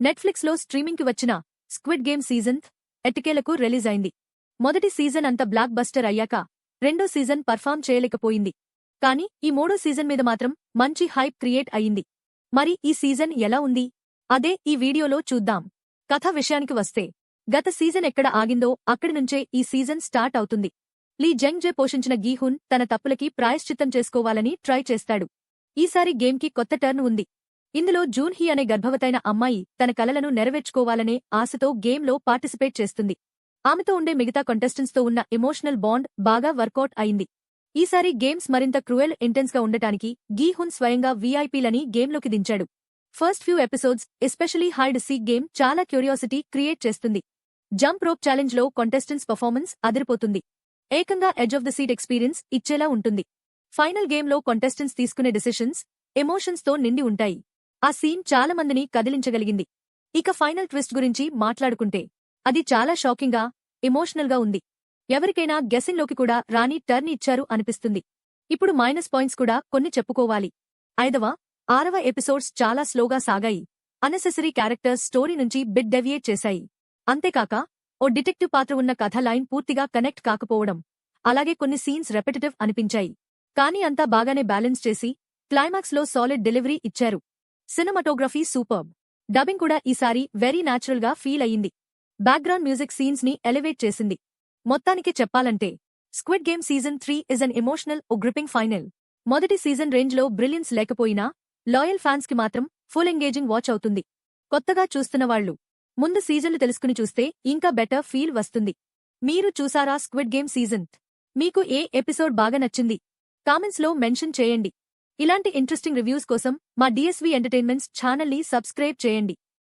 నెట్ఫ్లిక్స్లో స్ట్రీమింగ్కి వచ్చిన squid game season ఎట్టకేలకు రిలీజ్ అయింది. మొదటి సీజన్ అంత బ్లాక్ బస్టర్ అయ్యాక రెండో సీజన్ పర్ఫామ్ చేయలేకపోయింది. కానీ ఈ మూడో సీజన్ మీద మాత్రం మంచి హైప్ క్రియేట్ అయ్యింది. మరి ఈ సీజన్ ఎలా ఉంది? అదే ఈ వీడియోలో చూద్దాం. కథ విషయానికి వస్తే గత సీజన్ ఎక్కడ ఆగిందో అక్కడి నుంచే ఈ సీజన్ స్టార్ట్ అవుతుంది. లీ జంగ్ జే పోషించిన గీహున్ తన తప్పులకి ప్రాయశ్చిత్తం చేసుకోవాలని ట్రై చేస్తాడు. ఈసారి గేమ్కి కొత్త టర్న్ ఉంది. ఇందులో జూన్ హీ అనే గర్భవతైన అమ్మాయి తన కలలను నెరవేర్చుకోవాలనే ఆశతో గేమ్లో పార్టిసిపేట్ చేస్తుంది. ఆమెతో ఉండే మిగతా కంటెస్టెంట్స్తో ఉన్న ఎమోషనల్ బాండ్ బాగా వర్కౌట్ అయింది. ఈసారి గేమ్స్ మరింత క్రూయల్ ఇంటెన్స్గా ఉండటానికి గీహున్ స్వయంగా వీఐపీలని గేమ్లోకి దించాడు. First few episodes especially hide seek game చాలా క్యూరియాసిటీ క్రియేట్ చేస్తుంది. జంప్ రోప్ ఛాలెంజ్లో కంటెస్టెంట్స్ పర్ఫార్మెన్స్ అదిరిపోతుంది. ఏకంగా edge of the seat experience ఇచ్చేలా ఉంటుంది. ఫైనల్ గేమ్లో కంటెస్టెంట్స్ తీసుకునే డెసిషన్స్ ఎమోషన్స్తో నిండి ఉంటాయి. ఆ సీన్ చాలా మందిని కదిలించగలిగింది. ఇక ఫైనల్ ట్విస్ట్ గురించి మాట్లాడుకుంటే అది చాలా షాకింగ్గా, ఎమోషనల్గా ఉంది. ఎవరికైనా గెస్సింగ్లోకి కూడా రాని టర్న్ ఇచ్చారు అనిపిస్తుంది. ఇప్పుడు మైనస్ పాయింట్స్ కూడా కొన్ని చెప్పుకోవాలి. 5వ, 6వ ఎపిసోడ్స్ చాలా స్లోగా సాగాయి. అన్నెసెసరీ క్యారెక్టర్స్ స్టోరీ నుంచి బిట్ డెవియేట్ చేశాయి. అంతేకాక ఓ డిటెక్టివ్ పాత్ర ఉన్న కథ లైన్ పూర్తిగా కనెక్ట్ కాకపోవడం, అలాగే కొన్ని సీన్స్ రెపిటేటివ్ అనిపించాయి. కానీ అంతా బాగానే బ్యాలెన్స్ చేసి క్లైమాక్స్లో సాలిడ్ డెలివరీ ఇచ్చారు. Cinematography superb. డబ్బింగ్ కూడా ఈసారి వెరీ న్యాచురల్గా ఫీల్ అయ్యింది. బ్యాక్గ్రౌండ్ మ్యూజిక్ సీన్స్ ని ఎలివేట్ చేసింది. మొత్తానికి చెప్పాలంటే squid game season 3 is an emotional gripping final. మొదటి సీజన్ రేంజ్లో బ్రిలియన్స్ లేకపోయినా లాయల్ ఫ్యాన్స్ కి మాత్రం ఫుల్ ఎంగేజింగ్ వాచ్ అవుతుంది. కొత్తగా చూస్తున్నవాళ్లు ముందు సీజన్లు తెలుసుకుని చూస్తే ఇంకా బెటర్ ఫీల్ వస్తుంది. మీరు చూసారా స్క్విడ్ గేమ్ సీజన్? మీకు ఏ ఎపిసోడ్ బాగా నచ్చింది? కామెంట్స్లో మెన్షన్ చేయండి. ఇలాంటి ఇంట్రెస్టింగ్ రివ్యూస్ కోసం మా డిఎస్వీ ఎంటర్టైన్మెంట్స్ ఛానల్ని సబ్స్క్రైబ్ చేయండి.